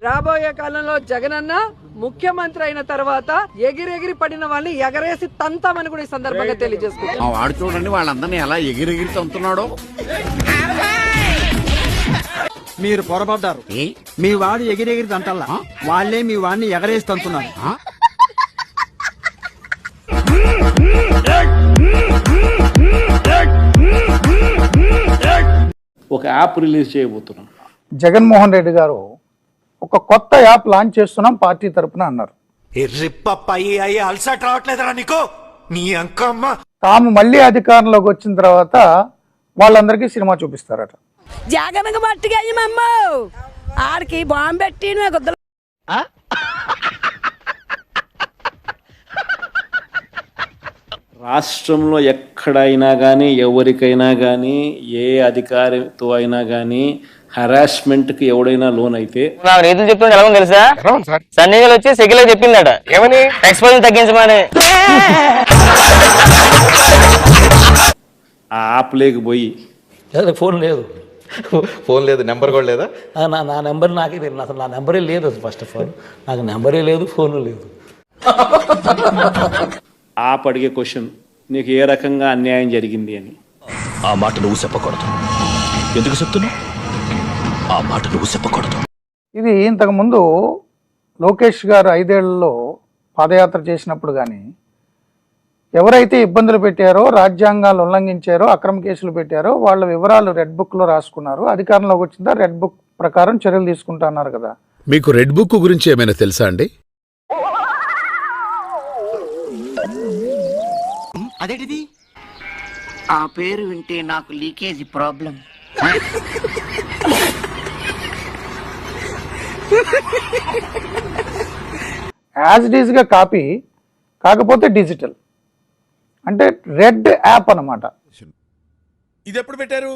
రాబోయే కాలంలో జగనన్న ముఖ్యమంత్రి అయిన తర్వాత ఎగిరెగిరి పడిన వాళ్ళని ఎగరేసి తంతామని కూడా ఈ సందర్భంగా తెలియజేసుకుంటాం. వాడు చూడండి వాళ్ళందరినీ ఎలా ఎగిరెగిరి తంతున్నాడో. మీరు పొరపడ్డారు. మీ వాడు ఎగిరెగిరి తంటల్లా, వాళ్ళే మీ వాడిని ఎగరేసి తంతున్నారు. ఒక యాప్ రిలీజ్ చేయబోతున్నాం. జగన్మోహన్ రెడ్డి గారు ఒక కొత్త యాప్ లాంచ్ చేస్తున్నాం పార్టీ తరపున అన్నారు. తాము మళ్ళీ అధికారంలోకి వచ్చిన తర్వాత వాళ్ళందరికీ సినిమా చూపిస్తారట. జగన్కి మట్టిగా ఆడికి బాంబు పెట్టి రాష్ట్రంలో ఎక్కడైనా కానీ ఎవరికైనా కానీ ఏ అధికారితో అయినా కానీ హరాస్మెంట్ కి ఎవడైనా లోన్ అయితే రీతులు చెప్తుంటే ఎలా తెలుసా? సన్నిధిలో వచ్చి సెకిలో చెప్పిందట ఏమని ఎక్స్పోజర్ తగ్గించమని. ఆ యాప్ లేకపోయి ఫోన్ లేదు, ఫోన్ లేదు, నెంబర్ కూడా లేదా? నా నెంబర్ నాకే తెలియదు, అసలు నా నెంబరే లేదు. ఫస్ట్ ఆఫ్ ఆల్ నాకు నెంబరే లేదు, ఫోన్ లేదు. యాప్ అడిగే క్వశ్చన్, నీకు ఏ రకంగా అన్యాయం జరిగింది అని. ఆ మాట నువ్వు చెప్పకూడదు. ఎందుకు చెప్తున్నావు? ఆ మాట నువ్వు చెప్పకూడదు. ఇది ఇంతకుముందు లోకేష్ గారు 5 ఏళ్లలో పాదయాత్ర చేసినప్పుడు కానీ ఎవరైతే ఇబ్బందులు పెట్టారో, రాజ్యాంగాలు ఉల్లంఘించారో, అక్రమ కేసులు పెట్టారో వాళ్ళ వివరాలు రెడ్ బుక్ లో రాసుకున్నారు. అధికారంలోకి వచ్చిందా రెడ్ బుక్ ప్రకారం చర్యలు తీసుకుంటా అన్నారు కదా. మీకు రెడ్ బుక్ గురించి ఏమైనా తెలుసా అండి? అదేంటిది? ఆ పేరు వింటే నాకు leakage problem. As it is గా కాపీ, కాకపోతే డిజిటల్, అంటే రెడ్ యాప్ అన్నమాట. ఇది ఎప్పుడు పెట్టారు?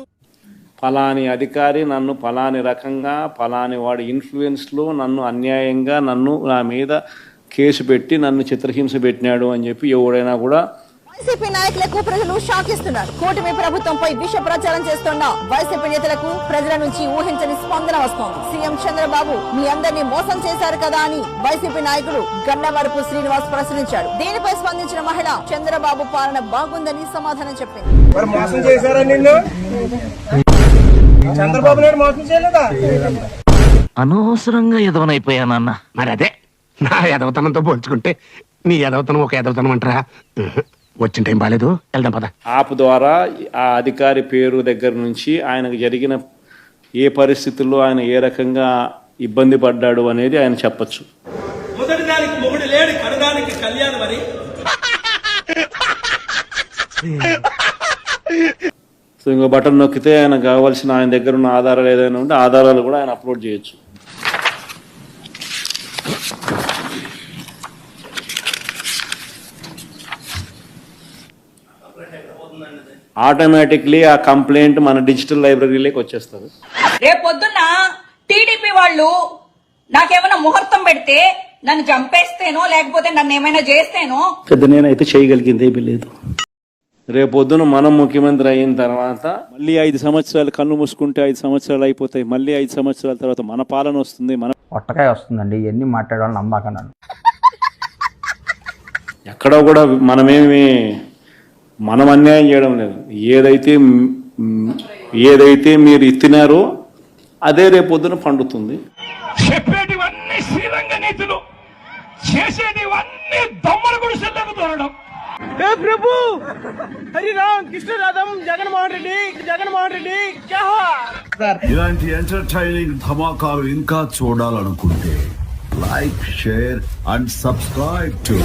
ఫలాని అధికారి నన్ను ఫలాని రకంగా ఫలాని వాడి ఇన్ఫ్లుయెన్స్లో నన్ను అన్యాయంగా నా మీద కేసు పెట్టి నన్ను చిత్రహింస పెట్టినాడు అని చెప్పి ఎవడైనా కూడా. వైసీపీ నాయకులకు ప్రజలు షాక్ ఇస్తున్నారు. కూటమి ప్రభుత్వంపై విష ప్రచారం చేస్తున్న వైసీపీ నేతలకు ప్రజల నుంచి ఊహించని స్పందన వస్తోంది. సీఎం చంద్రబాబు మీ అందరినీ మోసం చేశారు కదా అని వైసీపీ నాయకుడు గన్నవరపు శ్రీనివాస్ ప్రశ్నించాడు. దీనిపై స్పందించిన మహిళ చంద్రబాబు పాలన బాగుందని సమాధానం చెప్పింది. అనవసరంగా ఎదవనైపోయానన్న. మరి అదే నా ఎదవతనంతో పోల్చుకుంటే నీ ఎదవతనం ఒక ఎదవతనం అంటారా? వచ్చిన టైం బాగాలేదు, వెళ్దాం పద. యాప్ ద్వారా ఆ అధికారి పేరు దగ్గర నుంచి ఆయనకు జరిగిన ఏ పరిస్థితుల్లో ఆయన ఏ రకంగా ఇబ్బంది పడ్డాడు అనేది ఆయన చెప్పచ్చు. మొదటి దానికి మొగుడు లేడు, కడదానికి కళ్యాణం అని. సో ఇంకో బటన్ నొక్కితే ఆయన కావాల్సిన ఆయన దగ్గర ఉన్న ఆధారాలు ఏదైనా ఉంటే ఆధారాలు కూడా ఆయన అప్లోడ్ చేయొచ్చు. ఆటోమేటిక్లీ ఆ కంప్లైంట్ మన డిజిటల్ లైబ్రరీలోకి వచ్చేస్తుంది. రేపు పొద్దున్న టీడీపీ వాళ్ళు నాకేమైనా ముహూర్తం పెడితే నన్ను చంపేస్తేనో లేకపోతే నన్ను ఏమైనా చేస్తేనో పెద్ద నేనైతే చేయగలిగింది ఏమీ లేదు. రేపు పొద్దున మనం ముఖ్యమంత్రి అయిన తర్వాత మళ్ళీ 5 సంవత్సరాలు కళ్ళు మూసుకుంటే 5 సంవత్సరాలు అయిపోతాయి. మళ్ళీ 5 సంవత్సరాల తర్వాత మన పాలన వస్తుంది. మన ఒట్టకాయ వస్తుందండి, ఇవన్నీ మాట్లాడాలని నమ్మకన్నాను. ఎక్కడో కూడా మనం అన్యాయం చేయడం లేదు. ఏదైతే మీరు ఇచ్చినారో అదే రేపు పొద్దున పండుతుంది. చెప్పేటివన్నీ శ్రీరంగ నీతులు, చేసేటివన్నీ దొమ్మల గుడిసెల్లోకి దూరడం. ప్రభు హరి రామ్ కృష్ణ రాధం జగన్మోహన్ రెడ్డి ఇలాంటి ఎంటర్టైనింగ్ ధమాకాలు ఇంకా చూడాలనుకుంటే like, share and subscribe to